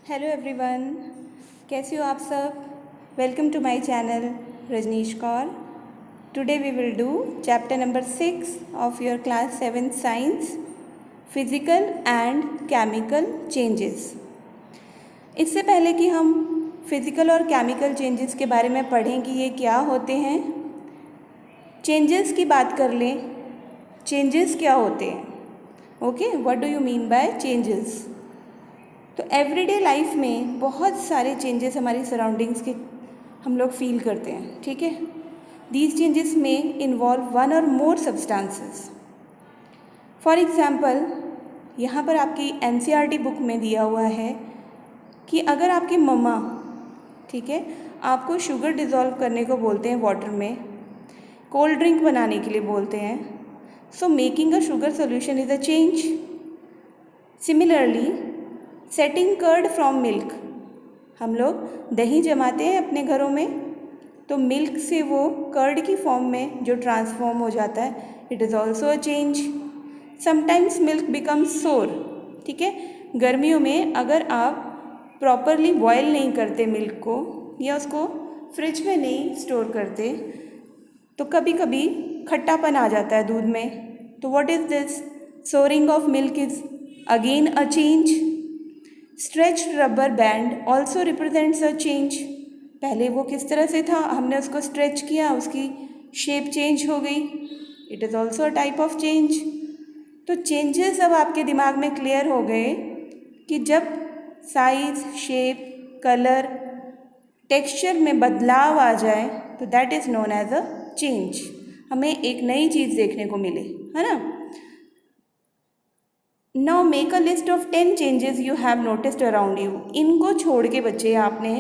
Hello everyone, कैसे हो आप सब। Welcome to my channel Rajneesh Kaur. Today we will do chapter number 6 of your class 7 science, physical and chemical changes. इससे पहले कि हम फिजिकल और केमिकल चेंजेस के बारे में पढ़ें कि ये क्या होते हैं, चेंजेस की बात कर लें। चेंजेस क्या होते हैं? Okay, what do you mean by changes? तो एवरीडे लाइफ में बहुत सारे चेंजेस हमारी सराउंडिंग्स के हम लोग फील करते हैं, ठीक है। दीज चेंजेस में involve one or more substances. For example, यहाँ पर आपकी एनसीईआरटी बुक में दिया हुआ है कि अगर आपकी मम्मा, ठीक है, आपको शुगर डिज़ोल्व करने को बोलते हैं वाटर में, कोल्ड ड्रिंक बनाने के लिए बोलते हैं, so making a sugar solution is a change. Similarly, setting curd from milk, हम लोग दही जमाते हैं अपने घरों में, तो मिल्क से वो कर्ड की फॉर्म में जो ट्रांसफॉर्म हो जाता है, it is also a change. Sometimes milk becomes सोर, ठीक है। गर्मियों में अगर आप प्रॉपरली बॉयल नहीं करते मिल्क को या उसको फ्रिज में नहीं स्टोर करते तो कभी कभी खट्टापन आ जाता है दूध में। तो what is this? Souring of milk is again a change. Stretched rubber band also represents a change. पहले वो किस तरह से था, हमने उसको स्ट्रेच किया, उसकी शेप चेंज हो गई, it is also a type of change. तो चेंजेस अब आपके दिमाग में क्लियर हो गए कि जब साइज, शेप, कलर, टेक्सचर में बदलाव आ जाए तो that is known as a change. हमें एक नई चीज़ देखने को मिले, है ना। Now make a list of 10 changes you have noticed around you. इनको छोड़ के बच्चे आपने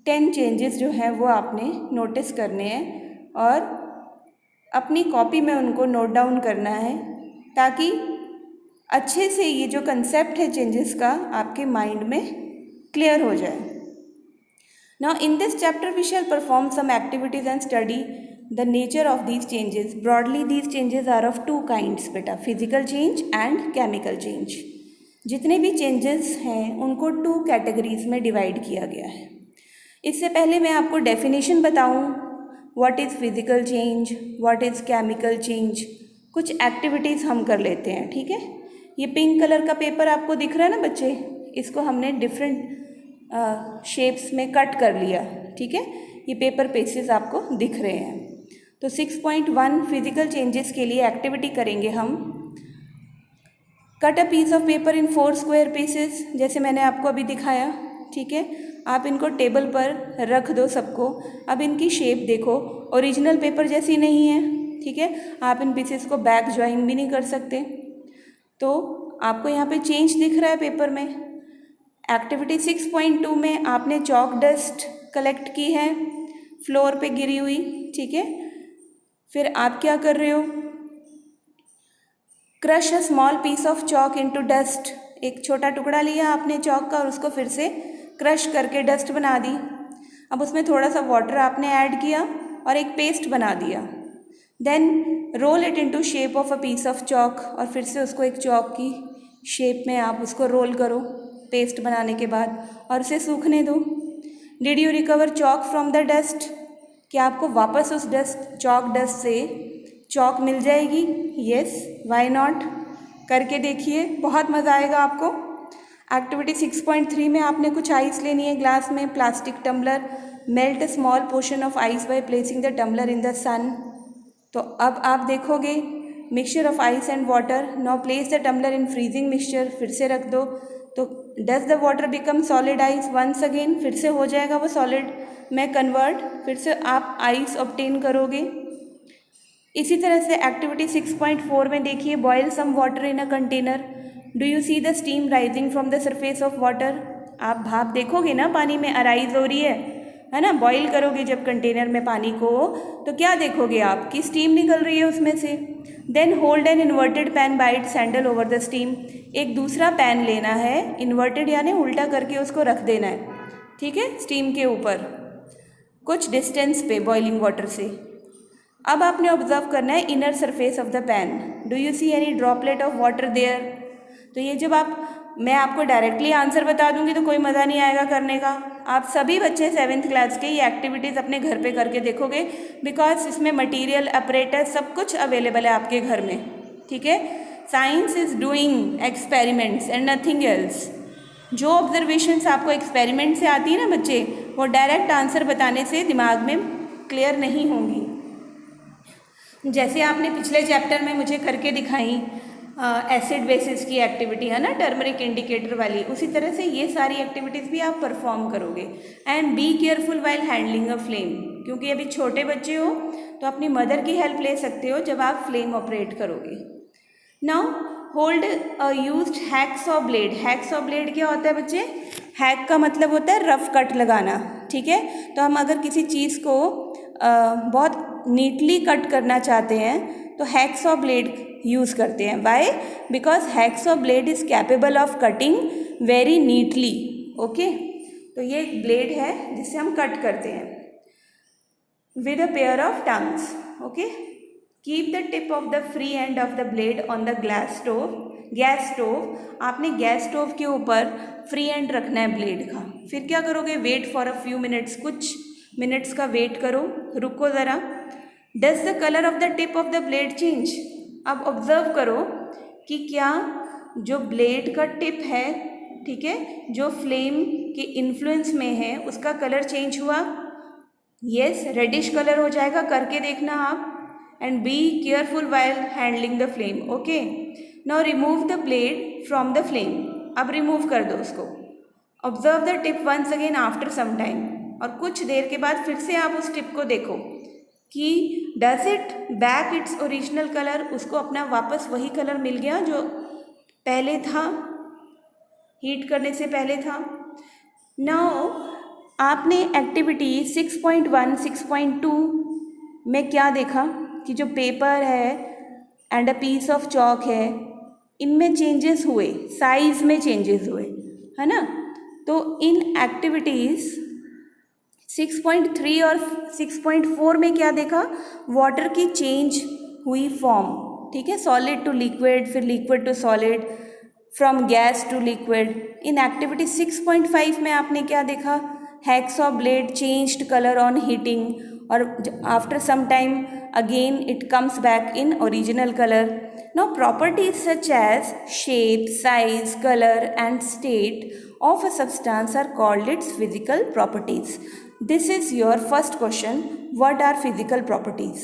10 चेंजेस जो है वो आपने नोटिस करने हैं और अपनी कॉपी में उनको नोट डाउन करना है ताकि अच्छे से ये जो कंसेप्ट है चेंजेस का आपके माइंड में क्लियर हो जाए। Now in this chapter we shall perform some activities and study the nature of these changes. Broadly these changes are of two kinds बेटा, physical change and chemical change। जितने भी changes हैं उनको 2 categories में divide किया गया है। इससे पहले मैं आपको डेफिनेशन बताऊं, what is physical change, what is chemical change. कुछ एक्टिविटीज़ हम कर लेते हैं, ठीक है। ये पिंक कलर का पेपर आपको दिख रहा है ना बच्चे, इसको हमने डिफरेंट शेप्स में कट कर लिया, ठीक है। ये पेपर पीसेस आपको दिख रहे हैं। तो 6.1 फिजिकल चेंजेस के लिए एक्टिविटी करेंगे हम। Cut a piece of paper in 4 square pieces, जैसे मैंने आपको अभी दिखाया, ठीक है। आप इनको टेबल पर रख दो सबको। अब इनकी शेप देखो, ओरिजिनल पेपर जैसी नहीं है, ठीक है। आप इन पीसेस को बैक ज्वाइन भी नहीं कर सकते। तो आपको यहाँ पे चेंज दिख रहा है पेपर में। एक्टिविटी 6.2 में आपने चॉक डस्ट कलेक्ट की है फ्लोर पे गिरी हुई, ठीक है। फिर आप क्या कर रहे हो, crush a small piece of chalk into dust. एक छोटा टुकड़ा लिया आपने चॉक का और उसको फिर से क्रश करके डस्ट बना दी। अब उसमें थोड़ा सा वाटर आपने ऐड किया और एक पेस्ट बना दिया। Then roll it into shape of a piece of chalk, और फिर से उसको एक चॉक की शेप में आप उसको रोल करो पेस्ट बनाने के बाद और उसे सूखने दो। Did you recover chalk from the dust? क्या आपको वापस उस चॉक डस्ट से चॉक मिल जाएगी? येस, वाई नॉट, करके देखिए, बहुत मज़ा आएगा आपको। एक्टिविटी 6.3 में आपने कुछ आइस लेनी है ग्लास में, plastic tumbler. Melt a small portion of ice by placing the tumbler in the sun. तो अब आप देखोगे mixture of ice and water. Now place the tumbler in freezing mixture, फिर से रख दो। तो does the water become solid ice once again, फिर से हो जाएगा वो सॉलिड में कन्वर्ट, फिर से आप आइस ऑब्टेन करोगे। इसी तरह से एक्टिविटी 6.4 में देखिए, boil some water in a container. Do you see the steam rising from the surface of water? आप भाप देखोगे ना, पानी में अराइज हो रही है ना। बॉईल करोगे जब कंटेनर में पानी को, तो क्या देखोगे आप कि स्टीम निकल रही है उसमें से। Then hold an inverted pan by its handle over the steam. एक दूसरा पैन लेना है, इन्वर्टेड यानी उल्टा करके उसको रख देना है, ठीक है, स्टीम के ऊपर कुछ डिस्टेंस पे बॉइलिंग वाटर से। अब आपने ऑब्जर्व करना है inner surface of the pan. Do you see any droplet of water there? तो ये जब आप मैं आपको डायरेक्टली आंसर बता दूंगी तो कोई मज़ा नहीं आएगा करने का। आप सभी बच्चे 7th क्लास के ये एक्टिविटीज़ अपने घर पे करके देखोगे, बिकॉज इसमें मटेरियल, अपरेटस सब कुछ अवेलेबल है आपके घर में, ठीक है। Science is doing experiments and nothing else. जो ऑब्जर्वेशंस आपको एक्सपेरिमेंट से आती है ना बच्चे, वो डायरेक्ट आंसर बताने से दिमाग में क्लियर नहीं होंगी। जैसे आपने पिछले चैप्टर में मुझे करके दिखाई एसिड बेसिस की एक्टिविटी, है ना, टर्मरिक इंडिकेटर वाली, उसी तरह से ये सारी एक्टिविटीज़ भी आप परफॉर्म करोगे। And be careful while handling a flame, क्योंकि अभी छोटे बच्चे हो तो अपनी मदर की हेल्प ले सकते हो जब आप फ्लेम ऑपरेट करोगे। Now hold a used hacksaw blade. Hacksaw blade क्या होता है बच्चे? हैक का मतलब होता है रफ कट लगाना, ठीक है। तो हम अगर किसी चीज़ को बहुत नीटली कट करना चाहते हैं तो हैक्सॉ ब्लेड यूज़ करते हैं। Why? Because hacksaw blade is capable of cutting very neatly. Okay, तो ये एक ब्लेड है जिससे हम कट करते हैं with a pair of tongues. Okay, keep the tip of the free end of the blade on the gas stove. आपने gas stove के ऊपर फ्री एंड रखना है ब्लेड का। फिर क्या करोगे? Wait for a few minutes, कुछ मिनट्स का वेट करो, रुको ज़रा। Does the colour of the tip of the blade change? अब ऑब्जर्व करो कि क्या जो ब्लेड का टिप है, ठीक है, जो फ्लेम के इन्फ्लुएंस में है, उसका कलर चेंज हुआ? यस, रेडिश कलर हो जाएगा, करके देखना आप। And be careful while handling the flame. Okay, now remove the blade from the flame. अब रिमूव कर दो उसको। Observe the tip once again after some time, और कुछ देर के बाद फिर से आप उस टिप को देखो कि does it back its original colour, उसको अपना वापस वही कलर मिल गया जो पहले था, हीट करने से पहले था। नाउ आपने एक्टिविटी 6.1, 6.2 में क्या देखा कि जो पेपर है and a piece of chalk है, इनमें चेंजेस हुए, साइज में चेंजेस हुए, है ना। तो इन एक्टिविटीज़ 6.3 और 6.4 में क्या देखा? वाटर की चेंज हुई फॉर्म, ठीक है, सॉलिड टू लिक्विड, फिर liquid to solid, from gas to liquid. In activity 6.5 में आपने क्या देखा? Hacksaw blade changed colour on heating, और after some time again it comes back in original colour. Now properties such as shape, size, colour and state of a substance are called its physical properties. This is your first question. What are physical properties?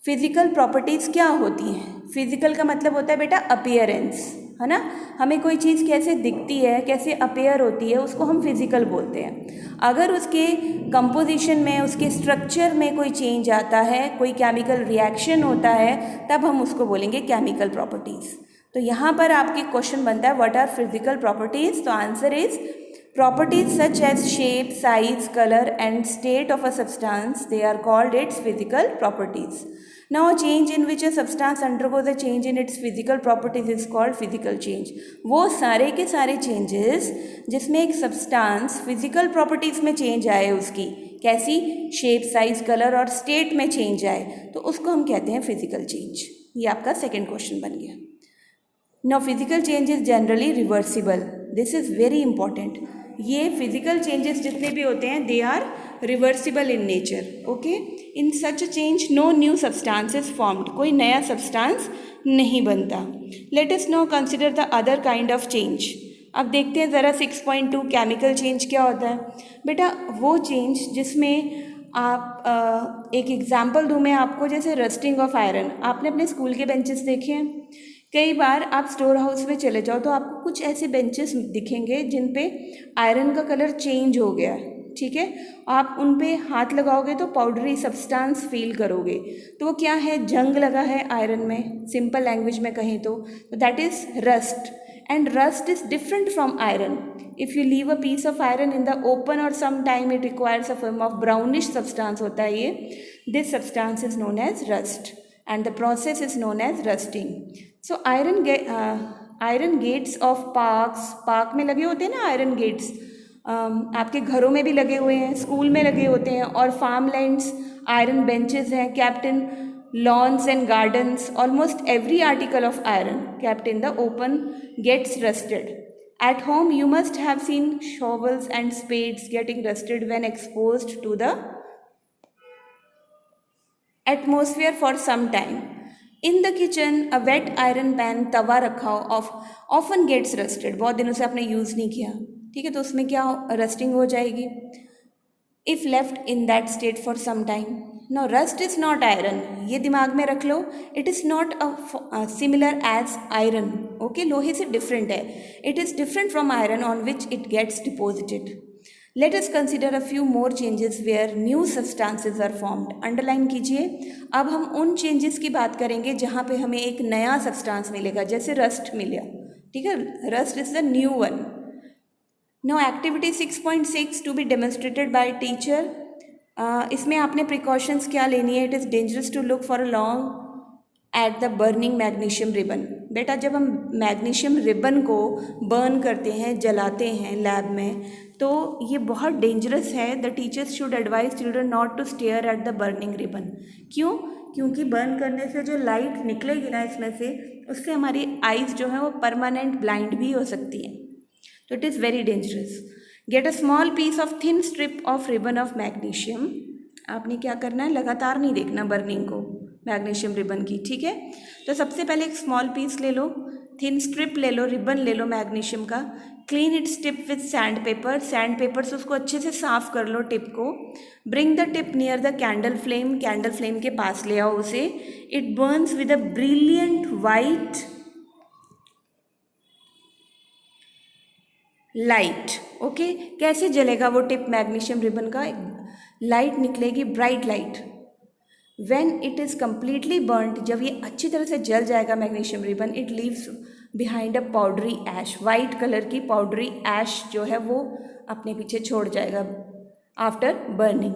Physical properties क्या होती हैं? Physical का मतलब होता है बेटा appearance, है ना। हमें कोई चीज़ कैसे दिखती है, कैसे अपीयर होती है, उसको हम फिजिकल बोलते हैं। अगर उसके कंपोजिशन में, उसके स्ट्रक्चर में कोई चेंज आता है, कोई केमिकल रिएक्शन होता है, तब हम उसको बोलेंगे केमिकल प्रॉपर्टीज़। तो यहाँ पर आपके क्वेश्चन बनता है व्हाट आर फिजिकल प्रॉपर्टीज़? तो answer is properties such as shape, size, colour and state of a substance, they are called its physical properties. Now a change in which a substance undergoes a change in its physical properties is called physical change. वो सारे के सारे changes जिसमें एक substance physical properties में change आए, उसकी कैसी? शेप, साइज, कलर और स्टेट में चेंज आए, तो उसको हम कहते हैं फिजिकल चेंज। ये आपका सेकेंड क्वेश्चन बन गया। Now physical change is generally reversible. This is very important. ये फिजिकल चेंजेस जितने भी होते हैं they are reversible in nature. Okay, in such change no new substance is formed, कोई नया सब्सटेंस नहीं बनता। Let us now consider the other kind of change. अब देखते हैं ज़रा 6.2 केमिकल चेंज क्या होता है। बेटा वो चेंज जिसमें आप एक एग्जाम्पल दूँ मैं आपको, जैसे रस्टिंग ऑफ आयरन। आपने अपने स्कूल के बेंचेस देखे हैं? कई बार आप स्टोर हाउस में चले जाओ तो आपको कुछ ऐसे बेंचेस दिखेंगे जिन पे आयरन का कलर चेंज हो गया है, ठीक है। आप उन पे हाथ लगाओगे तो पाउडरी सब्सटेंस फील करोगे, तो वो क्या है? जंग लगा है आयरन में, सिंपल लैंग्वेज में कहें तो that is rust. And rust is different from iron. If you leave a piece of iron in the open और some time it requires a form of brownish substance होता है ये। This substance is known as rust and the process is known as rusting. So iron gates of park में लगे होते हैं ना iron gets, आपके घरों में भी लगे हुए हैं, स्कूल में लगे होते हैं, और फार्म लैंड्स आयरन बेंचेस हैं, captain lawns and gardens, almost every article of iron kept in the open gets rusted. At home, you must have seen shovels and spades getting rusted when exposed to the atmosphere for some time. In the kitchen, a wet iron pan, तवा रखा हो, often gets rusted. बहुत दिनों से आपने use नहीं किया, ठीक है, तो उसमें क्या रस्टिंग हो जाएगी if left in that state for some time. Now rust is not iron, ये दिमाग में रख लो. It is not similar as iron. Okay, लोहे से different है. It is different from iron on which it gets deposited. Let us consider a few more changes where new substances are formed. Underline कीजिए. अब हम उन changes की बात करेंगे जहाँ पे हमें एक नया substance मिलेगा, जैसे rust मिला, ठीक है, rust is the new one. Now activity 6.6 to be demonstrated by teacher. इसमें आपने precautions क्या लेनी है. It is dangerous to look for a long at the burning magnesium ribbon. बेटा जब हम मैग्नीशियम रिबन को बर्न करते हैं, जलाते हैं लैब में, तो ये बहुत डेंजरस है. The teachers should advise children not to stare at the burning ribbon. क्यों? क्योंकि बर्न करने से जो लाइट निकलेगी ना इसमें से, उससे हमारी आइज़ जो है वो परमानेंट ब्लाइंड भी हो सकती हैं. तो it is very dangerous. Get a small piece of thin strip of ribbon of magnesium. आपने क्या करना है, लगातार नहीं देखना बर्निंग को मैग्नीशियम रिबन की, ठीक है. तो सबसे पहले एक स्मॉल पीस ले लो, थिन स्ट्रिप ले लो, रिबन ले लो मैग्नीशियम का. Clean it tip with sand paper. Sand paper से उसको अच्छे से साफ कर लो टिप को. Bring the tip near the candle flame. Candle flame के पास ले आओ उसे. It Burns with a brilliant white light. Okay, कैसे जलेगा वो टिप मैग्नीशियम रिबन का? लाइट निकलेगी, bright light. When it is completely burned, जब ये अच्छी तरह से जल जाएगा magnesium ribbon, it leaves behind a powdery ash. White colour की पाउडरी ऐश जो है वो अपने पीछे छोड़ जाएगा after burning.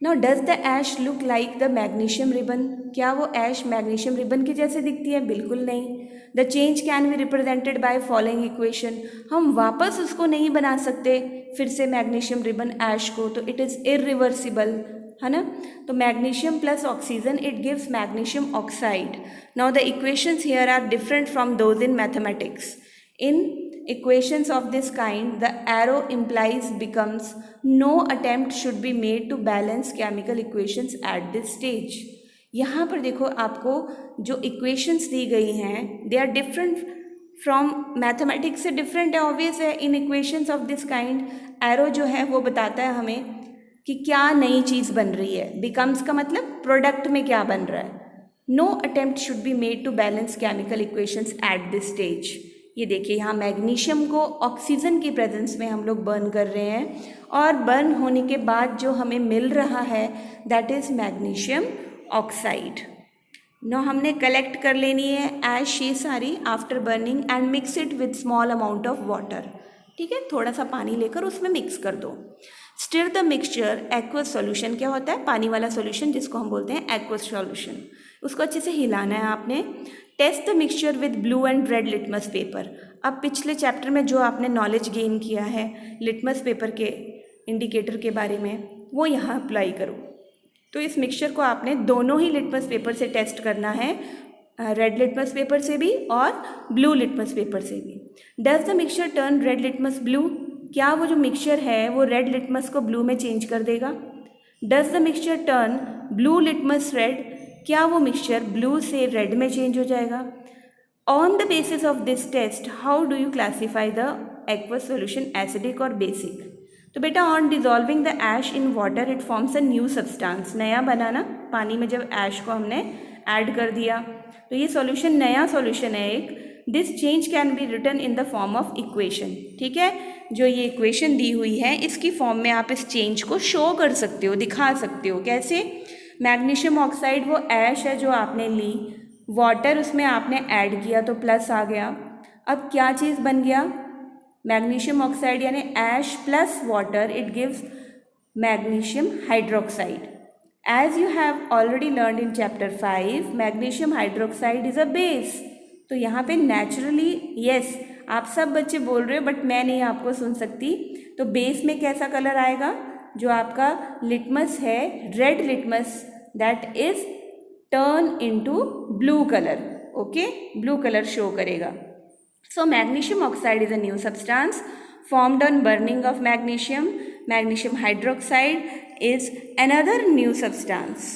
Now does the ash look like the magnesium ribbon? क्या वो ऐश मैग्नीशियम रिबन के जैसे दिखती है? बिल्कुल नहीं. The change can be represented by following equation. हम वापस उसको नहीं बना सकते फिर से मैग्नीशियम रिबन ऐश को, तो इट इज़ इरिवर्सिबल, है ना. तो magnesium plus oxygen, it gives magnesium oxide. Now the equations here are different from those in mathematics. In equations of this kind, the arrow implies becomes no attempt should be made to balance chemical equations at this stage. यहाँ पर देखो, आपको जो equations दी गई हैं they are different from mathematics से different है, obvious है. in equations of this kind, arrow जो है वो बताता है हमें कि क्या नई चीज़ बन रही है. becomes का मतलब प्रोडक्ट में क्या बन रहा है. no attempt should be made to balance chemical equations at this stage. ये देखिए, यहाँ मैग्नीशियम को ऑक्सीजन की प्रेजेंस में हम लोग बर्न कर रहे हैं, और बर्न होने के बाद जो हमें मिल रहा है that is magnesium oxide. No हमने कलेक्ट कर लेनी है ऐश ये सारी after burning and mix it with small amount of water. ठीक है, थोड़ा सा पानी लेकर उसमें मिक्स कर दो. Stir the mixture. Aqueous solution क्या होता है? पानी वाला सॉल्यूशन जिसको हम बोलते हैं एक्वस सॉल्यूशन. उसको अच्छे से हिलाना है आपने. Test the mixture with blue and red litmus paper. अब पिछले चैप्टर में जो आपने नॉलेज गेन किया है लिटमस पेपर के इंडिकेटर के बारे में, वो यहाँ अप्लाई करो. तो इस मिक्सचर को आपने दोनों ही लिटमस पेपर से टेस्ट करना है, रेड लिटमस पेपर से भी और ब्लू लिटमस पेपर से भी. Does the mixture turn red litmus blue? क्या वो जो मिक्सचर है वो रेड लिटमस को ब्लू में चेंज कर देगा? Does the mixture turn blue litmus red? क्या वो मिक्सचर ब्लू से रेड में चेंज हो जाएगा? On the basis of this test how do you classify the aqueous solution acidic और बेसिक? तो बेटा on dissolving the ash in water it forms a new substance. नया बनाना, पानी में जब ऐश को हमने ऐड कर दिया तो ये सॉल्यूशन नया सॉल्यूशन है एक. This change can be written in the form of equation. ठीक है, जो ये इक्वेशन दी हुई है इसकी फॉर्म में आप इस चेंज को शो कर सकते हो, दिखा सकते हो. कैसे? मैग्नीशियम ऑक्साइड वो ऐश है जो आपने ली, वाटर उसमें आपने ऐड किया तो प्लस आ गया. अब क्या चीज़ बन गया? मैग्नीशियम ऑक्साइड यानी ash plus water, it gives magnesium hydroxide. As you have already learned in chapter 5, magnesium hydroxide is a base. तो यहाँ पे नेचुरली यस आप सब बच्चे बोल रहे हो बट मैं नहीं आपको सुन सकती. तो बेस में कैसा कलर आएगा? जो आपका लिटमस है red litmus, that is turn into blue colour, okay, blue colour show करेगा. So magnesium oxide is a new substance formed on burning of magnesium. Magnesium hydroxide is another new substance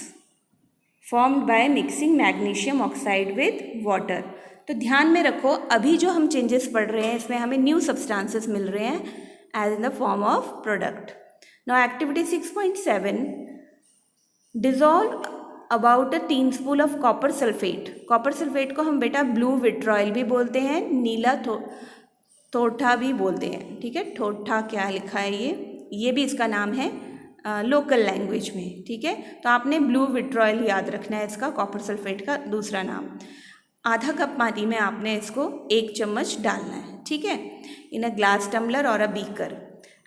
formed by mixing magnesium oxide with water. तो ध्यान में रखो, अभी जो हम changes पढ़ रहे हैं इसमें हमें न्यू सब्सटेंसेस मिल रहे हैं as in the form of product. Now activity 6.7, dissolve about a teaspoon of copper sulphate. Copper sulphate को हम बेटा ब्लू विट्रॉयल भी बोलते हैं, नीला थोठा भी बोलते हैं. ठीक है, थोठा क्या लिखा है ये भी इसका नाम है लोकल लैंग्वेज में. ठीक है, तो आपने ब्लू विट्रॉयल याद रखना है इसका, कॉपर सल्फेट का दूसरा नाम. आधा कप पानी में आपने इसको 1 चम्मच डालना है. ठीक है, इन अ ग्लास टम्बलर और a beaker.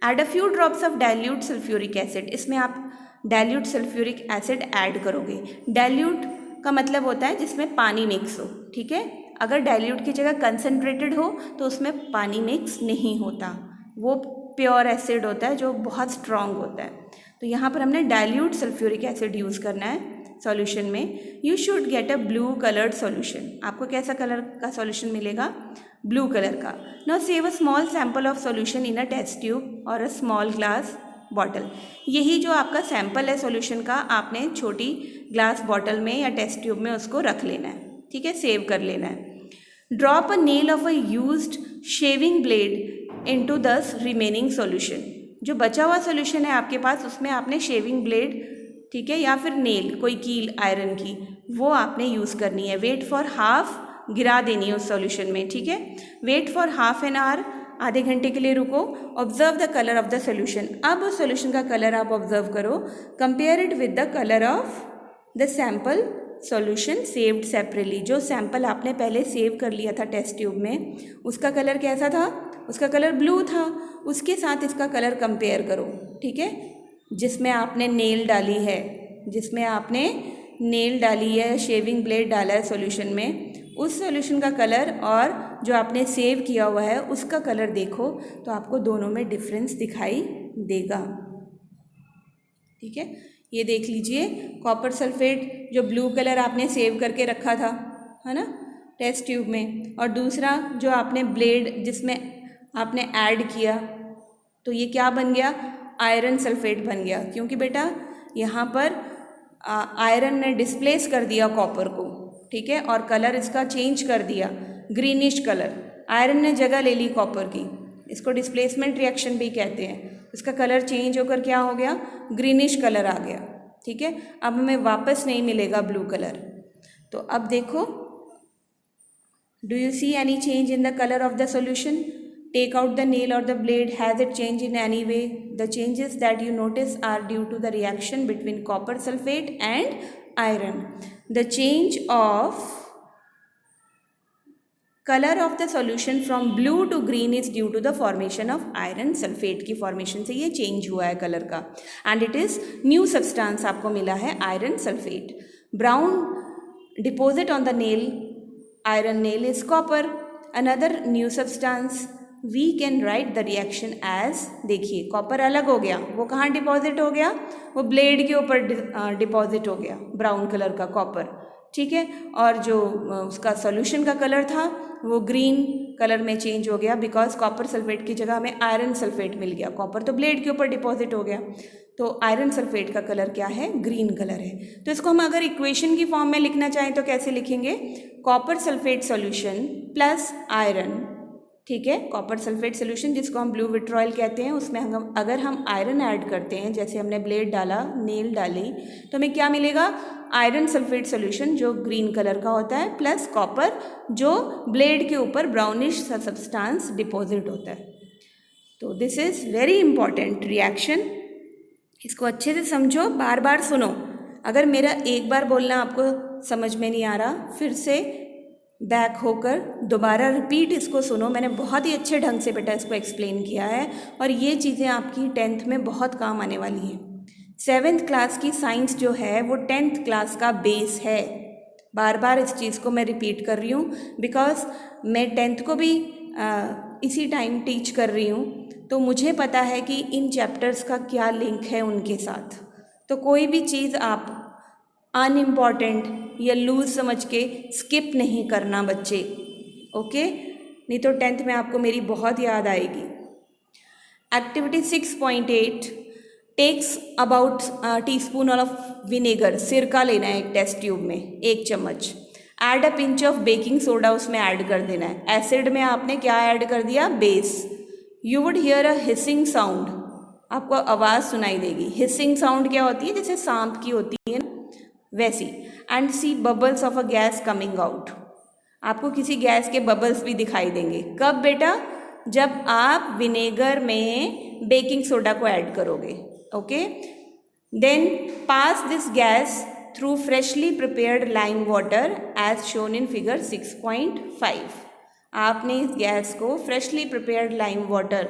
Add a few drops of dilute sulphuric acid. इसमें आप डाइल्यूट सल्फ्यूरिक एसिड ऐड करोगे. डाइल्यूट का मतलब होता है जिसमें पानी मिक्स हो. ठीक है, अगर डाइल्यूट की जगह कंसनट्रेटेड हो तो उसमें पानी मिक्स नहीं होता, वो प्योर एसिड होता है जो बहुत स्ट्रॉन्ग होता है. तो यहाँ पर हमने डाइल्यूट सल्फ्यूरिक एसिड यूज़ करना है सॉल्यूशन में. You should get a blue coloured solution. आपको कैसा कलर का सॉल्यूशन मिलेगा? ब्लू कलर का. Now save a small sample of solution in a test tube और अ स्मॉल ग्लास बॉटल. यही जो आपका सैंपल है सॉल्यूशन का, आपने छोटी ग्लास बॉटल में या टेस्ट ट्यूब में उसको रख लेना है. ठीक है, सेव कर लेना है. Drop a nail of a used shaving blade into the remaining solution. जो बचा हुआ सॉल्यूशन है आपके पास उसमें आपने शेविंग ब्लेड, ठीक है, या फिर नेल, कोई कील आयरन की, वो आपने यूज़ करनी है. वेट फॉर हाफ, गिरा देनी है उस सॉल्यूशन में. ठीक है, wait for half an hour, आधे घंटे के लिए रुको. Observe the colour of the solution. अब उस सॉल्यूशन का कलर आप ऑब्जर्व करो. Compare it with the colour of the sample solution saved separately. जो सैंपल आपने पहले सेव कर लिया था टेस्ट ट्यूब में, उसका कलर कैसा था? उसका कलर ब्लू था. उसके साथ इसका कलर कंपेयर करो. ठीक है, जिसमें आपने नेल डाली है, जिसमें आपने नेल डाली है, शेविंग ब्लेड डाला है सॉल्यूशन में, उस सॉल्यूशन का कलर और जो आपने सेव किया हुआ है उसका कलर देखो तो आपको दोनों में डिफरेंस दिखाई देगा. ठीक है, ये देख लीजिए, कॉपर सल्फेट जो ब्लू कलर आपने सेव करके रखा था, है ना, टेस्ट ट्यूब में, और दूसरा जो आपने ब्लेड जिसमें आपने ऐड किया, तो ये क्या बन गया? आयरन सल्फेट बन गया. क्योंकि बेटा यहाँ पर आयरन ने डिस्प्लेस कर दिया कॉपर को. ठीक है, और कलर इसका चेंज कर दिया, ग्रीनिश कलर. आयरन ने जगह ले ली कॉपर की, इसको डिस्प्लेसमेंट रिएक्शन भी कहते हैं. इसका कलर चेंज होकर क्या हो गया? ग्रीनिश कलर आ गया. ठीक है, अब हमें वापस नहीं मिलेगा ब्लू कलर. तो अब देखो, do you see any change in the colour of the solution? Take out the nail or the blade. Has it changed in any way? The changes that you notice are due to the reaction between copper sulfate and iron. The change of color of the solution from blue to green is due to the formation of iron sulfate की formation से ये change हुआ है color का. And it is new substance आपको मिला है iron sulfate. Brown deposit on the nail, iron nail is copper. Another new substance. We can write the reaction as, देखिए कॉपर अलग हो गया, वो कहाँ डिपॉजिट हो गया? वो ब्लेड के ऊपर डिपॉजिट हो गया, ब्राउन कलर का कॉपर. ठीक है, और जो उसका सॉल्यूशन का कलर था वो ग्रीन कलर में चेंज हो गया, बिकॉज कॉपर सल्फेट की जगह हमें आयरन सल्फेट मिल गया. कॉपर तो ब्लेड के ऊपर डिपॉजिट हो गया, तो आयरन सल्फेट का कलर क्या है? ग्रीन कलर है. तो इसको हम अगर इक्वेशन की फॉर्म में लिखना चाहें तो कैसे लिखेंगे? Copper sulphate solution plus iron. ठीक है, कॉपर सल्फेट सोल्यूशन जिसको हम ब्लू विट्रॉयल कहते हैं, उसमें हम अगर हम आयरन ऐड करते हैं, जैसे हमने ब्लेड डाला, नेल डाली, तो हमें क्या मिलेगा? आयरन सल्फेट सोल्यूशन जो ग्रीन कलर का होता है, प्लस कॉपर जो ब्लेड के ऊपर ब्राउनिश सब्सटेंस डिपॉजिट होता है. तो this is very important reaction. इसको अच्छे से समझो, बार बार सुनो. अगर मेरा एक बार बोलना आपको समझ में नहीं आ रहा, फिर से बैक होकर दोबारा रिपीट इसको सुनो. मैंने बहुत ही अच्छे ढंग से बेटा इसको एक्सप्लेन किया है, और ये चीज़ें आपकी 10th में बहुत काम आने वाली हैं. 7th क्लास की साइंस जो है वो 10th क्लास का बेस है. बार बार इस चीज़ को मैं रिपीट कर रही हूँ, बिकॉज मैं 10th को भी इसी टाइम टीच कर रही हूँ, तो मुझे पता है कि इन चैप्टर्स का क्या लिंक है उनके साथ. तो कोई भी चीज़ आप अनइम्पॉर्टेंट या लूज समझ के स्किप नहीं करना बच्चे, ओके, नहीं तो 10th में आपको मेरी बहुत याद आएगी। Activity 6.8 takes about teaspoon of vinegar, सिरका लेना है एक टेस्ट ट्यूब में 1 चम्मच। Add a pinch of baking soda उसमें ऐड कर देना है। एसिड में आपने क्या ऐड कर दिया, base. You would hear a hissing sound, आपको आवाज़ सुनाई देगी। हिसिंग साउंड क्या होती है, जैसे सांप की होती है ना वैसी। And see bubbles of a gas coming out, आपको किसी गैस के बबल्स भी दिखाई देंगे। कब बेटा, जब आप विनेगर में बेकिंग सोडा को ऐड करोगे, okay. Then pass this gas through freshly prepared lime water as shown in figure 6.5। आपने इस गैस को फ्रेशली प्रिपेयर्ड लाइम वाटर,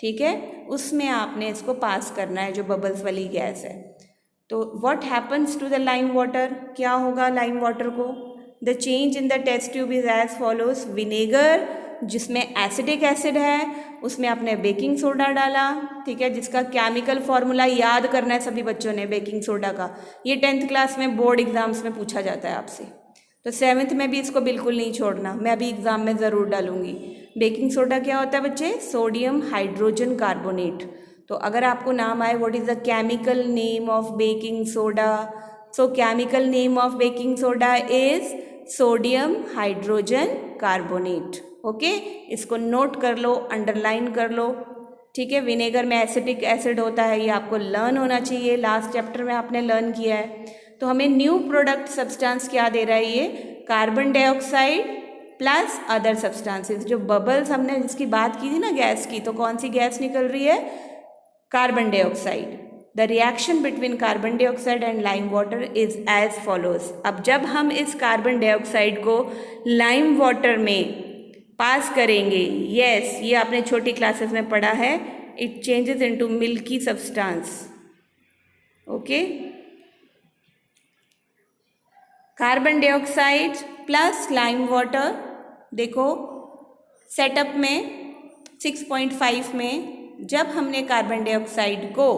ठीक है, उसमें आपने इसको पास करना है, जो बबल्स वाली गैस है। तो what happens to the lime water, क्या होगा लाइम वाटर को, the change in the test tube is as follows. Vinegar जिसमें एसिडिक एसिड है, उसमें आपने बेकिंग सोडा डाला, ठीक है, जिसका केमिकल फॉर्मूला याद करना है सभी बच्चों ने बेकिंग सोडा का। ये 10th क्लास में बोर्ड एग्जाम्स में पूछा जाता है आपसे, तो 7th में भी इसको बिल्कुल नहीं छोड़ना, मैं अभी एग्जाम में ज़रूर डालूंगी। बेकिंग सोडा क्या होता है बच्चे, सोडियम हाइड्रोजन कार्बोनेट। तो अगर आपको नाम आए what is the chemical name of baking soda, so chemical name of baking soda is sodium hydrogen carbonate, okay. इसको नोट कर लो, अंडरलाइन कर लो, ठीक है। विनेगर में एसिडिक एसिड होता है, ये आपको लर्न होना चाहिए, लास्ट चैप्टर में आपने लर्न किया है। तो हमें न्यू प्रोडक्ट सब्सटेंस क्या दे रहा है, ये carbon dioxide plus other substances. जो बबल्स हमने जिसकी बात की थी ना गैस की, तो कौन सी गैस निकल रही है, carbon dioxide. The reaction between carbon dioxide and lime water is as follows. अब जब हम इस कार्बन डाइऑक्साइड को लाइम वाटर में पास करेंगे, यस, ये आपने छोटी क्लासेस में पढ़ा है, it changes into milky substance, okay. Carbon dioxide plus lime water, देखो सेटअप में 6.5 में जब हमने कार्बन डाइऑक्साइड को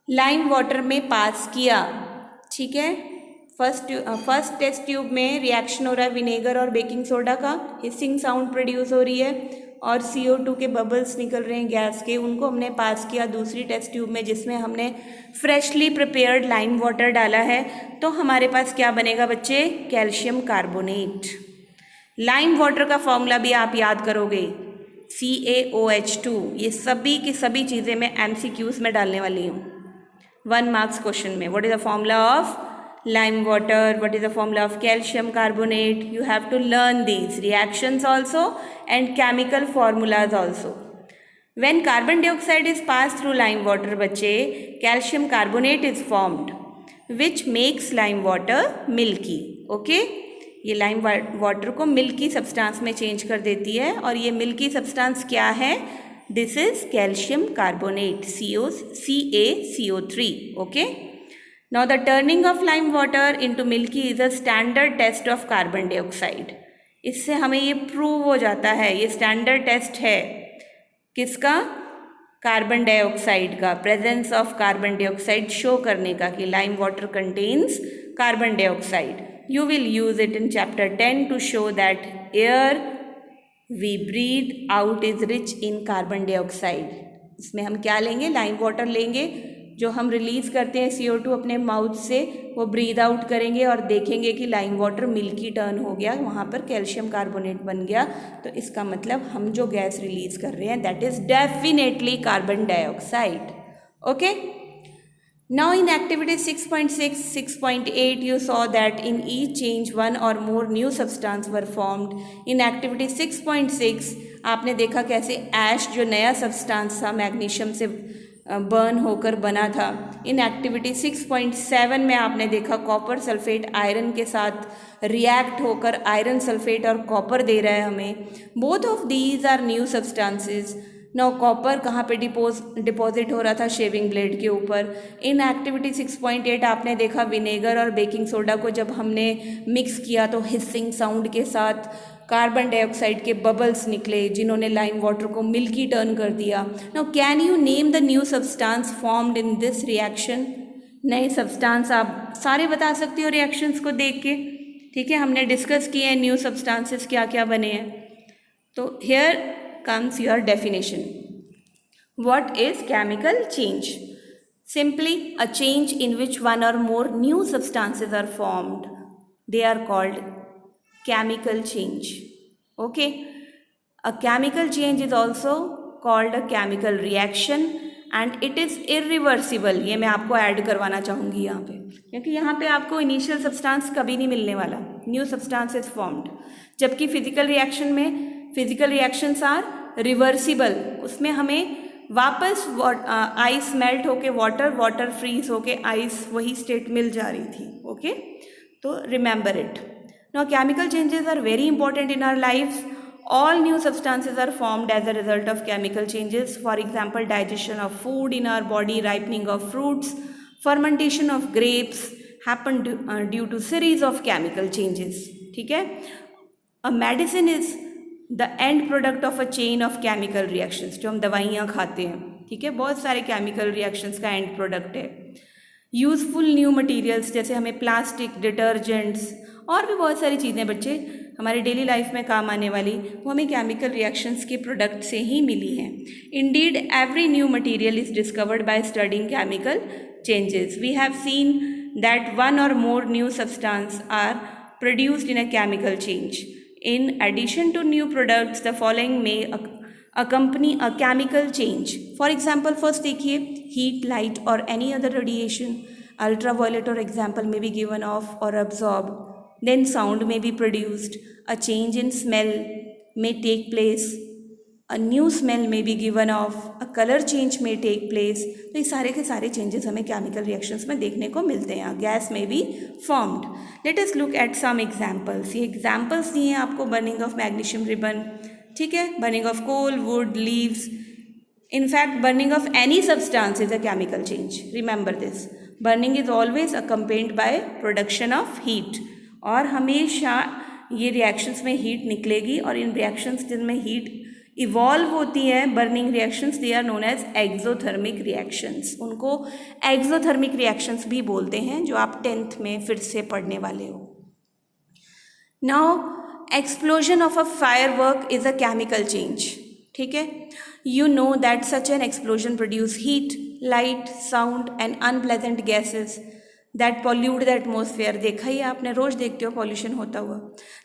लाइम वाटर में पास किया, ठीक है, फर्स्ट टेस्ट ट्यूब में रिएक्शन हो रहा है विनेगर और बेकिंग सोडा का, हिसिंग साउंड प्रोड्यूस हो रही है और CO2 के बबल्स निकल रहे हैं गैस के, उनको हमने पास किया दूसरी टेस्ट ट्यूब में जिसमें हमने फ्रेशली प्रिपेयर्ड लाइम वाटर डाला है। तो हमारे पास क्या बनेगा बच्चे, कैल्शियम कार्बोनेट। लाइम वाटर का फॉर्मूला भी आप याद करोगे, CaOH2। ये सभी की सभी चीज़ें मैं MCQs में डालने वाली हूँ 1 मार्क्स क्वेश्चन में। What is the formula of lime water, what is the formula of calcium carbonate, you have to learn these reactions also and chemical formulas also. When carbon dioxide is passed through lime water बच्चे, calcium carbonate is formed which makes lime water milky, okay? ये lime water को milky substance में change कर देती है और ये milky substance क्या है, this is calcium carbonate, CaCO3, okay? Now the turning of lime water into milky is a standard test of carbon dioxide. इससे हमें ये प्रूव हो जाता है, ये स्टैंडर्ड टेस्ट है किसका, कार्बन डाइऑक्साइड का, presence of carbon dioxide show करने का कि lime water contains carbon dioxide. You will use it in chapter 10 to show that air we breathe out is rich in carbon dioxide. इसमें हम क्या लेंगे, लाइम वाटर लेंगे, जो हम रिलीज़ करते हैं CO2 अपने माउथ से, वो ब्रीद आउट करेंगे और देखेंगे कि लाइम वाटर मिल्की टर्न हो गया, वहाँ पर कैल्शियम कार्बोनेट बन गया। तो इसका मतलब हम जो गैस रिलीज़ कर रहे हैं that is definitely carbon dioxide, okay. Now in activity 6.6, 6.8 you saw that in each change one or more new substance were formed. In activity 6.6 आपने देखा कैसे ऐश जो नया सब्सटेंस था मैग्नीशियम से बर्न होकर बना था। इन एक्टिविटी 6.7 में आपने देखा कॉपर सल्फेट आयरन के साथ रिएक्ट होकर आयरन सल्फेट और कॉपर दे रहा है हमें। Both of these are new substances. Now copper कहाँ पे डिपॉजिट हो रहा था, शेविंग ब्लेड के ऊपर। इन एक्टिविटी 6.8 आपने देखा विनेगर और बेकिंग सोडा को जब हमने मिक्स किया तो हिसिंग साउंड के साथ कार्बन डाइऑक्साइड के बबल्स निकले जिन्होंने लाइम वाटर को मिल्की टर्न कर दिया। Now can you name the new substance formed in this reaction, नए सब्सटेंस आप सारे बता सकते हो रिएक्शंस को देख के, ठीक है। हमने डिस्कस किए हैं न्यू सब्सटेंसेस क्या क्या बने हैं। तो here comes your definition. What is chemical change? Simply a change in which one or more new substances are formed, they are called chemical change. Okay, a chemical change is also called a chemical reaction and it is irreversible. ये मैं आपको add करवाना चाहूँगी यहाँ पे, क्योंकि यहाँ पे आपको इनिशियल सब्सटेंस कभी नहीं मिलने वाला, न्यू सब्सटेंस इज फॉर्म्ड। जबकि फिजिकल रिएक्शन में फिजिकल रिएक्शंस आर रिवर्सिबल, उसमें हमें वापस आइस मेल्ट होके वाटर फ्रीज होके आइस वही स्टेट मिल जा रही थी। ओके, तो remember it. Now, chemical changes are very important in our lives. All new substances are formed as a result of chemical changes. For example, digestion of food in our body, ripening of fruits, fermentation of grapes happen due to series of chemical changes. ठीक है? A medicine is the end product of a chain of chemical reactions. जो हम दवाइयाँ खाते हैं, ठीक है, बहुत सारे chemical reactions का end product है। यूज़फुल न्यू मटेरियल्स जैसे हमें प्लास्टिक, डिटर्जेंट्स और भी बहुत सारी चीज़ें बच्चे हमारे डेली लाइफ में काम आने वाली, वो हमें केमिकल रिएक्शंस के प्रोडक्ट से ही मिली हैं। Indeed every new material is discovered by studying chemical changes. We have seen that one or more new substance are produced in a chemical change. In addition to new products, the following may accompany a chemical change. For example, first देखिए heat, light or any other radiation. Ultraviolet or example may be given off or absorbed. Then sound may be produced. A change in smell may take place. A new smell may be given off. A color change may take place. तो ये सारे के सारे changes हमें chemical reactions में देखने को मिलते हैं। गैस में भी formed. Let us look at some examples. ये एग्जाम्पल्स दिए हैं आपको, बर्निंग ऑफ मैग्नीशियम रिबन, ठीक है, burning of coal, wood, leaves. In fact, burning of any substance is a chemical change. Remember this. Burning is always accompanied by production of heat. और हमेशा ये reactions में heat निकलेगी, और इन reactions जिनमें हीट इवॉल्व होती है, burning reactions, they are known as exothermic reactions. उनको एक्सोथर्मिक रिएक्शंस भी बोलते हैं, जो आप 10th में फिर से पढ़ने वाले हो। Now explosion of a firework is a chemical change, ठीक है। You know that such an explosion produces heat, light, sound and unpleasant gases that pollute the atmosphere. देखा ही आपने, रोज देखते हो पॉल्यूशन होता हुआ।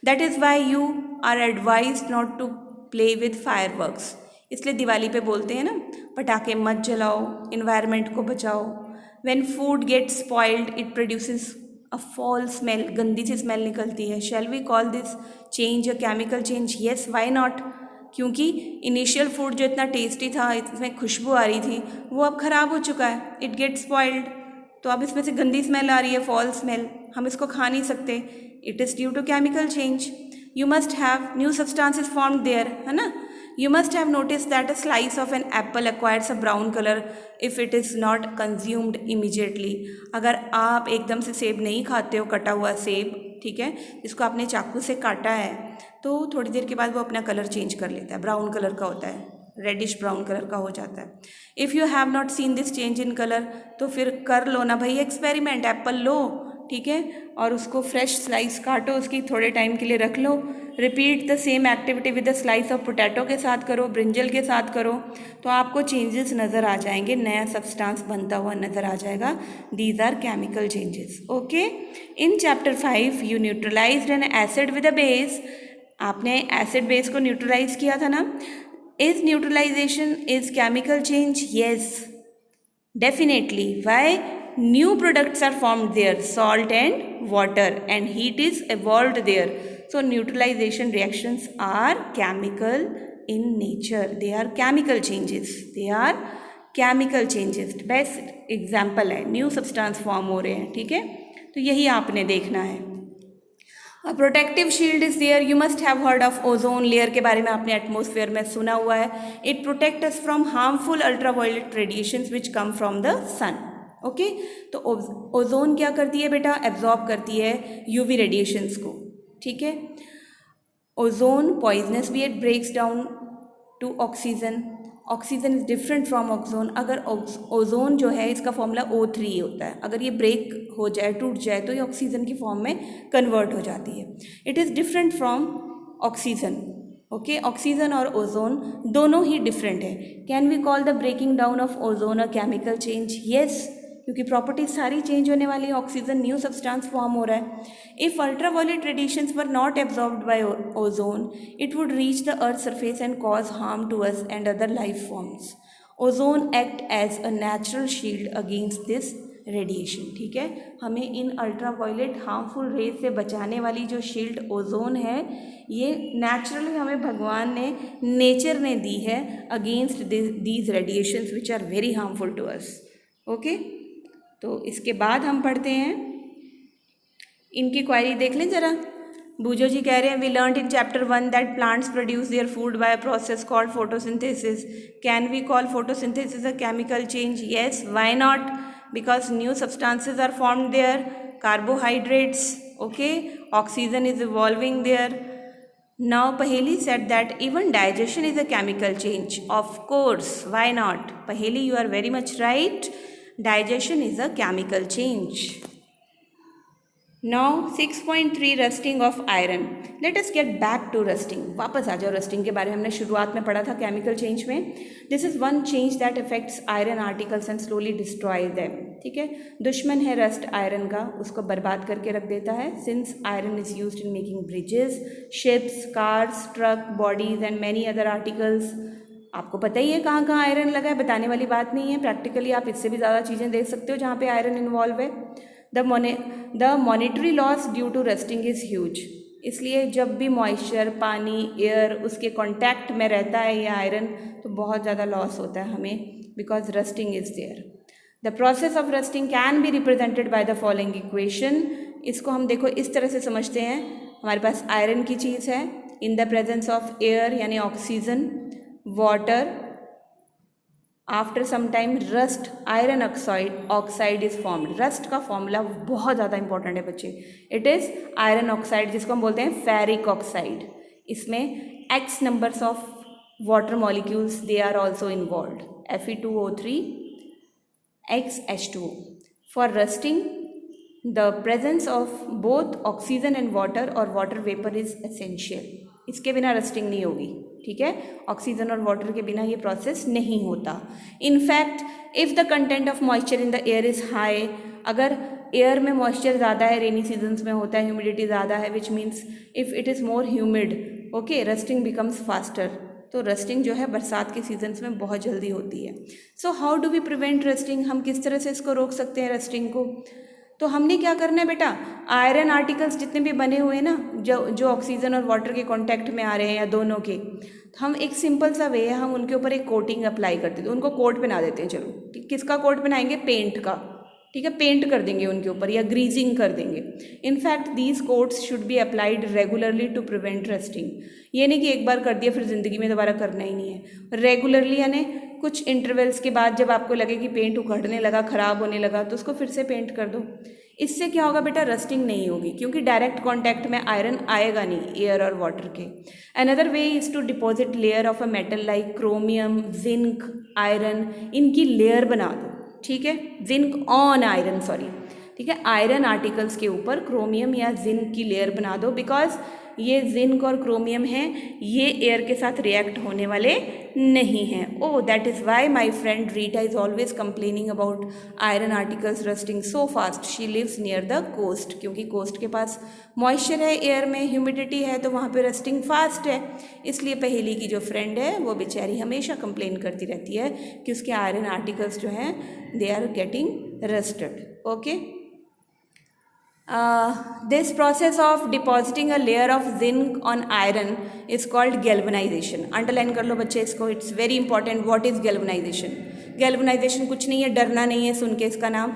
That is why you are advised not to play with fireworks. इसलिए दिवाली पे बोलते हैं ना, पटाखे मत जलाओ, environment को बचाओ। When food gets spoiled, it produces a foul smell. गंदी सी स्मेल निकलती है। Shall we call this change a chemical change? Yes, why not? क्योंकि इनिशियल फूड जो इतना टेस्टी था, इसमें खुशबू आ रही थी, वो अब ख़राब हो चुका है, इट गेट्स स्पॉइल्ड। तो अब इसमें से गंदी स्मेल आ रही है, फॉल स्मेल, हम इसको खा नहीं सकते। It is due to chemical change. You must have new substances formed there, है ना। You must have noticed that a slice of an apple acquires a brown color if it is not consumed immediately. अगर आप एकदम से सेब नहीं खाते हो, कटा हुआ सेब, ठीक है, जिसको आपने चाकू से काटा है, तो थोड़ी देर के बाद वो अपना कलर चेंज कर लेता है, ब्राउन कलर का होता है, रेडिश ब्राउन कलर का हो जाता है। If you have not seen this change in colour, तो फिर कर लो ना भाई एक्सपेरिमेंट। एप्पल लो, ठीक है, और उसको फ्रेश स्लाइस काटो, उसकी थोड़े टाइम के लिए रख लो। Repeat the same activity with the slice of potato के साथ करो, ब्रिंजल के साथ करो, तो आपको चेंजेस नज़र आ जाएंगे, नया सब्सटेंस बनता हुआ नज़र आ जाएगा। These are chemical changes. Okay, in chapter 5 you neutralised an acid with a base. आपने एसिड बेस को न्यूट्रलाइज किया था ना। Is neutralisation is chemical change? Yes, definitely. Why? New products are formed there, salt and water, and heat is evolved there. So neutralization reactions are chemical in nature. They are chemical changes. They are chemical changes. Best example है, new substance form हो रहे हैं, ठीक है, तो यही आपने देखना है। A protective shield is there. You must have heard of ozone layer के बारे में आपने एटमोसफेयर में सुना हुआ है। It protects us from harmful ultraviolet radiations which come from the sun. Okay, तो ओजोन क्या करती है बेटा? एब्जॉर्ब करती है यूवी रेडिएशंस को, ठीक है। ओजोन पॉइजनस भी, it breaks down to oxygen, oxygen is different from ozone. अगर ओजोन जो है इसका फॉर्मूला O3 होता है, अगर ये ब्रेक हो जाए, टूट जाए, तो ये ऑक्सीजन की फॉर्म में कन्वर्ट हो जाती है। It is different from oxygen. Okay, oxygen और ओजोन दोनों ही डिफरेंट है। Can we call the breaking down of ozone a chemical change? Yes, क्योंकि प्रॉपर्टीज सारी चेंज होने वाली है, ऑक्सीजन न्यू सब्सटेंस फॉर्म हो रहा है। If ultraviolet radiations were not absorbed by ozone, it would reach the earth surface and cause harm to us and other life forms. Ozone act as a natural shield against this radiation. ठीक है, हमें इन ultraviolet harmful rays से बचाने वाली जो shield ozone है, ये naturally हमें भगवान ने, नेचर ने दी है against these radiations which are very harmful to us. Okay, तो इसके बाद हम पढ़ते हैं, इनकी क्वेरी देख लें ज़रा। बूजो जी कह रहे हैं, we learned in chapter 1 that plants produce their food by a process called photosynthesis. Can we call photosynthesis a chemical change? Yes, why not? Because new substances are formed there, carbohydrates, okay, oxygen is evolving there. Now Paheli said that even digestion is a chemical change. Of course, why not? Paheli, you are very much right. Digestion is a chemical change. Now 6.3 rusting of iron. Let us get back to rusting. वापस आ जाओ rusting के बारे में हमने शुरुआत में पढ़ा था chemical change में. This is one change that affects iron articles and slowly destroy them. ठीक है, दुश्मन है रस्ट आयरन का, उसको बर्बाद करके रख देता है. Since iron is used in making bridges, ships, cars, truck, bodies and many other articles. आपको पता ही है कहाँ कहाँ आयरन लगा है, बताने वाली बात नहीं है. प्रैक्टिकली आप इससे भी ज़्यादा चीज़ें देख सकते हो जहाँ पे आयरन इन्वॉल्व है. The monetary loss due to rusting is huge. इसलिए जब भी मॉइस्चर, पानी, एयर उसके कांटेक्ट में रहता है ये आयरन, तो बहुत ज़्यादा लॉस होता है हमें, because rusting is there. The process of rusting can be represented by the following equation. इसको हम देखो इस तरह से समझते हैं, हमारे पास आयरन की चीज़ है, in the presence of air यानी oxygen, water, after some time rust, iron oxide is formed. Rust का फॉर्मूला बहुत ज़्यादा इंपॉर्टेंट है बच्चे. इट इज़ आयरन ऑक्साइड, जिसको हम बोलते हैं फेरिक ऑक्साइड. इसमें x numbers of water molecules they are also involve, Fe2O3, XH2O. For rusting the presence of both oxygen and water और वाटर वेपर इज एसेंशियल. इसके बिना रस्टिंग नहीं होगी. ठीक है, ऑक्सीजन और वाटर के बिना ये प्रोसेस नहीं होता. In fact if the content of moisture in the air is high, अगर एयर में मॉइस्चर ज़्यादा है, रेनी सीजन्स में होता है, ह्यूमिडिटी ज़्यादा है, which means if it is more humid, okay, rusting becomes faster. तो रस्टिंग जो है बरसात के सीजन्स में बहुत जल्दी होती है. So how do we prevent rusting? हम किस तरह से इसको रोक सकते हैं रस्टिंग को? तो हमने क्या करना है बेटा, आयरन आर्टिकल्स जितने भी बने हुए हैं ना, जो ऑक्सीजन और वाटर के कांटेक्ट में आ रहे हैं या दोनों के, हम एक सिंपल सा वे है, हम उनके ऊपर एक कोटिंग अप्लाई करते हैं, उनको कोट बना देते हैं. चलो, किसका कोट बनाएंगे? पेंट का. ठीक है, पेंट कर देंगे उनके ऊपर या ग्रीजिंग कर देंगे. In fact these coats should be applied regularly to prevent rusting. ये नहीं कि एक बार कर दिया फिर ज़िंदगी में दोबारा करना ही नहीं है. रेगुलरली यानी कुछ इंटरवल्स के बाद जब आपको लगे कि पेंट उखड़ने लगा, ख़राब होने लगा, तो उसको फिर से पेंट कर दो. इससे क्या होगा बेटा? रस्टिंग नहीं होगी, क्योंकि डायरेक्ट कांटेक्ट में आयरन आएगा नहीं एयर और वाटर के. Another way is to deposit layer of a metal like chromium, zinc, iron. इनकी लेयर बना दो. ठीक है, जिंक ऑन आयरन, सॉरी, ठीक है, आयरन आर्टिकल्स के ऊपर क्रोमियम या जिंक की लेयर बना दो. बिकॉज ये जिंक और क्रोमियम हैं, ये एयर के साथ रिएक्ट होने वाले नहीं हैं. Oh, that is why my friend Rita is always complaining about iron articles rusting so fast. She lives near the coast, क्योंकि कोस्ट के पास मॉइस्चर है, एयर में ह्यूमिडिटी है, तो वहाँ पे रस्टिंग फास्ट है. इसलिए पहेली की जो फ्रेंड है वो बेचारी हमेशा कंप्लेन करती रहती है कि उसके आयरन आर्टिकल्स जो हैं they are getting rusted. Okay, this process of depositing a layer of zinc on iron is called galvanization. Underline कर लो बच्चे इसको, it's very important. What is galvanisation? Galvanisation कुछ नहीं है, डरना नहीं है सुन के इसका नाम.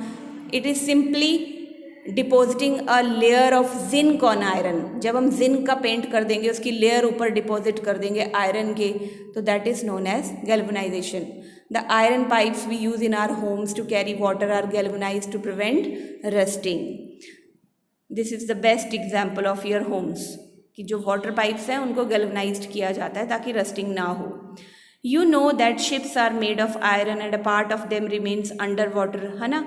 It is simply depositing a layer of zinc on iron. जब हम जिंक का पेंट कर देंगे, उसकी लेयर ऊपर डिपॉजिट कर देंगे आयरन के, तो that is known as galvanisation. The iron pipes we use in our homes to carry water are galvanized to prevent rusting. This is the best example of your homes, कि जो water pipes हैं उनको galvanised किया जाता है ताकि rusting ना हो. You know that ships are made of iron and a part of them remains under water, है ना।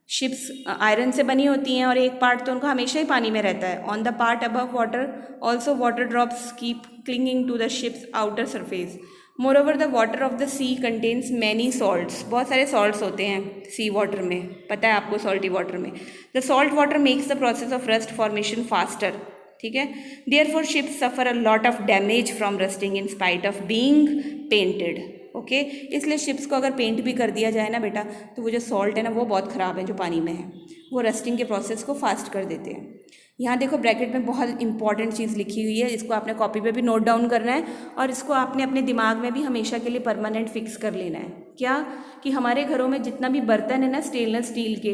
शिप्स आयरन से बनी होती हैं और एक पार्ट तो उनका हमेशा ही पानी में रहता है। On the part above water also water drops keep clinging to the ships outer surface. Moreover the water of the sea contains many salts, बहुत सारे सॉल्ट्स होते हैं सी वाटर में, पता है आपको सॉल्टी वाटर में। The salt water makes the process of rust formation faster, ठीक है। Therefore ships suffer a lot of damage from rusting in spite of being painted, okay. इसलिए शिप्स को अगर पेंट भी कर दिया जाए ना बेटा, तो वो जो सॉल्ट है ना वो बहुत ख़राब है जो पानी में है, वो रस्टिंग के प्रोसेस को फास्ट कर देते हैं। यहाँ देखो ब्रैकेट में बहुत इंपॉर्टेंट चीज़ लिखी हुई है, इसको आपने कॉपी पे भी नोट डाउन करना है और इसको आपने अपने दिमाग में भी हमेशा के लिए परमानेंट फिक्स कर लेना है। क्या कि हमारे घरों में जितना भी बर्तन है ना स्टेनलेस स्टील के,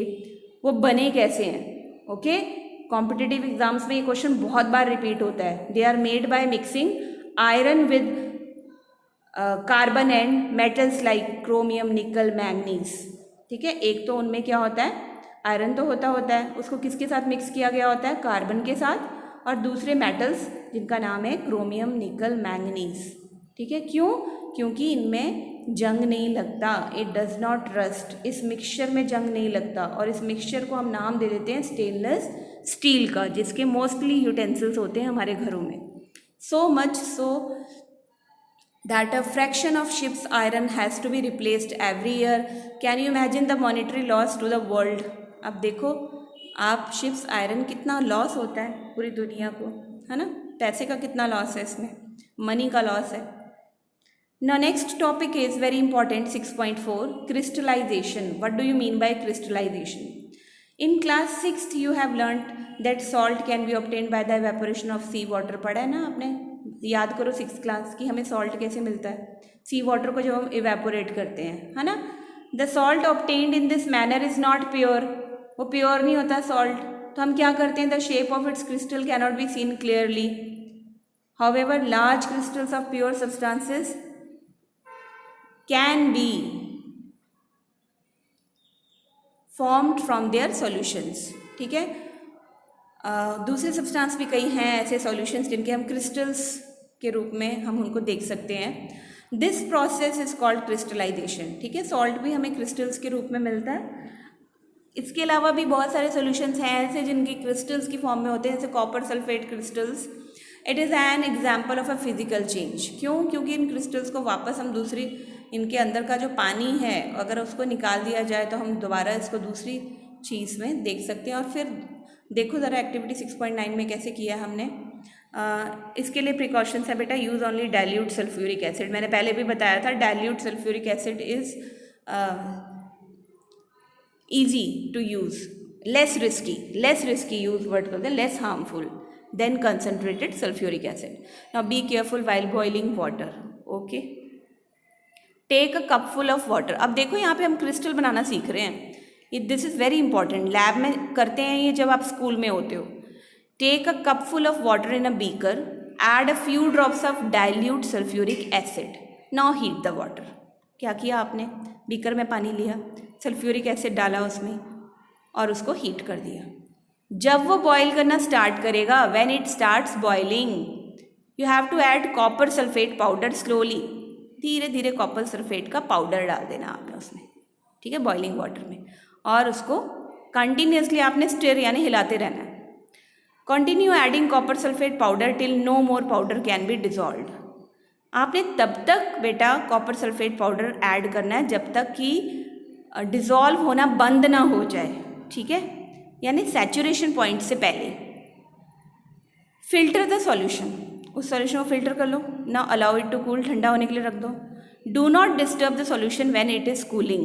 वो बने कैसे हैं, ओके। कॉम्पिटिटिव एग्जाम्स में ये क्वेश्चन बहुत बार रिपीट होता है। They are made by mixing iron with carbon and metals like chromium, nickel, manganese, ठीक है। एक तो उनमें क्या होता है, आयरन तो होता है, उसको किसके साथ मिक्स किया गया होता है, कार्बन के साथ, और दूसरे मेटल्स जिनका नाम है क्रोमियम, निकल, मैंगनीज, ठीक है। क्यों? क्योंकि इनमें जंग नहीं लगता, इट डज नॉट रस्ट, इस मिक्सचर में जंग नहीं लगता, और इस मिक्सचर को हम नाम दे देते हैं स्टेनलेस स्टील का, जिसके मोस्टली यूटेंसिल्स होते हैं हमारे घरों में। So much so that a fraction of ship's iron has to be replaced every year. Can you imagine the monetary loss to the world? अब देखो आप, शिप्स आयरन कितना लॉस होता है पूरी दुनिया को, है ना, पैसे का कितना लॉस है इसमें, मनी का लॉस है। Now next topic is very important, 6.4, crystallization. What do you mean by crystallization? In class 6th you have learnt that salt can be obtained by the evaporation of sea water. पढ़ा है ना आपने, याद करो 6th class की, हमें salt कैसे मिलता है, सी वाटर को जब हम इवेपोरेट करते हैं, है ना। The salt obtained in this manner is not pure, वो प्योर नहीं होता सॉल्ट, तो हम क्या करते हैं, the shape of its crystal cannot be seen clearly. However large crystals of pure substances can be formed from their solutions, ठीक है। दूसरे सब्सटेंस भी कई हैं ऐसे सॉल्यूशंस जिनके हम क्रिस्टल्स के रूप में हम उनको देख सकते हैं। This process is called crystallization, ठीक है। सॉल्ट भी हमें क्रिस्टल्स के रूप में मिलता है। इसके अलावा भी बहुत सारे सॉल्यूशंस हैं ऐसे जिनकी क्रिस्टल्स की फॉर्म में होते हैं, जैसे copper sulphate crystals. It is an example of a physical change. क्यों? क्योंकि इन क्रिस्टल्स को वापस हम दूसरी, इनके अंदर का जो पानी है अगर उसको निकाल दिया जाए तो हम दोबारा इसको दूसरी चीज़ में देख सकते हैं। और फिर देखो ज़रा एक्टिविटी 6.9 में कैसे किया हमने। इसके लिए प्रिकॉशंस है बेटा, use only dilute sulphuric acid. मैंने पहले भी बताया था dilute sulphuric acid is easy to use, less risky use word करते हैं, less harmful than concentrated sulphuric acid. Now be careful while boiling water, okay. Take a cup full of water. अब देखो यहाँ पे हम क्रिस्टल बनाना सीख रहे हैं, this is very important, lab में करते हैं ये जब आप स्कूल में होते हो। Take a cup full of water in a beaker, add a few drops of dilute sulphuric acid, now heat the water. क्या किया आपने, बीकर में पानी लिया, सल्फ्यूरिक एसिड डाला उसमें और उसको हीट कर दिया। जब वो बॉयल करना स्टार्ट करेगा, when it starts boiling, you have to add copper sulphate powder slowly, धीरे धीरे कॉपर सल्फेट का पाउडर डाल देना आपने उसमें, ठीक है, बॉइलिंग वाटर में, और उसको कंटिन्यूसली आपने स्टिर यानी हिलाते रहना है। Continue adding copper sulphate powder till no more powder can be dissolved. आपने तब तक बेटा कॉपर सल्फेट पाउडर ऐड करना है जब तक कि डिज़ोल्व होना बंद ना हो जाए, ठीक है, यानी सैचुरेशन पॉइंट से पहले। फिल्टर द सॉल्यूशन, उस सॉल्यूशन को फिल्टर कर लो ना, अलाउ इट टू कूल, ठंडा होने के लिए रख दो। Do not disturb the solution when it is cooling,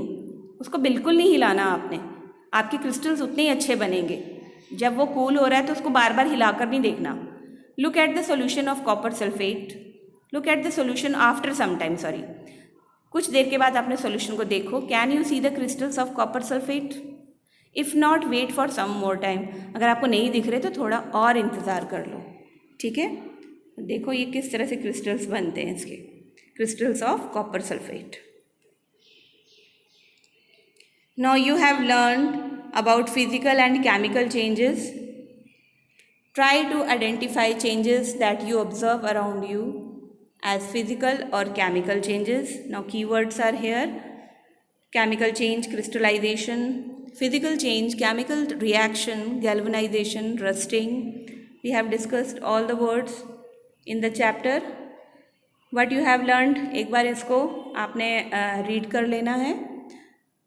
उसको बिल्कुल नहीं हिलाना आपने, आपके क्रिस्टल्स उतने ही अच्छे बनेंगे। जब वो कूल हो रहा है तो उसको बार बार हिलाकर नहीं देखना। Look at the solution of copper sulphate, look at the solution after some time, sorry, कुछ देर के बाद आपने सॉल्यूशन को देखो। Can you see the crystals of copper sulphate? If not wait for some more time, अगर आपको नहीं दिख रहे तो थोड़ा और इंतज़ार कर लो, ठीक है। देखो ये किस तरह से क्रिस्टल्स बनते हैं इसके, crystals of copper sulphate. Now you have learned about physical and chemical changes. Try to identify changes that you observe around you. as physical or chemical changes. Now keywords are here: chemical change, crystallization; physical change, chemical reaction, galvanization, rusting. We have discussed all the words in the chapter. What you have learned, एक बार इसको आपने read कर लेना है.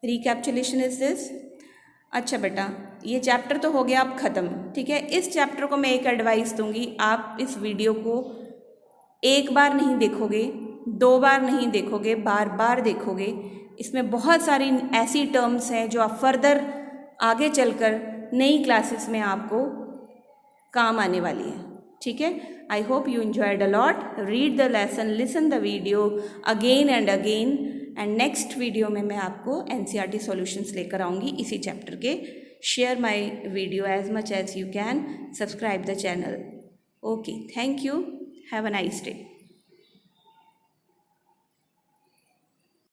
रिकैप्चुलेशन is this. अच्छा बेटा, ये chapter तो हो गया अब ख़त्म, ठीक है. इस चैप्टर को मैं एक एडवाइस दूंगी, आप इस वीडियो को एक बार नहीं देखोगे, 2 बार नहीं देखोगे, बार बार देखोगे. इसमें बहुत सारी ऐसी टर्म्स हैं जो आप फर्दर आगे चलकर नई क्लासेस में आपको काम आने वाली है, ठीक है. I hope you enjoyed a lot. Read the lesson, listen the video again and again. And next video में मैं आपको NCERT सॉल्यूशंस लेकर आऊँगी इसी चैप्टर के. Share my video as much as you can. Subscribe the channel. Okay, thank you. Have a nice day.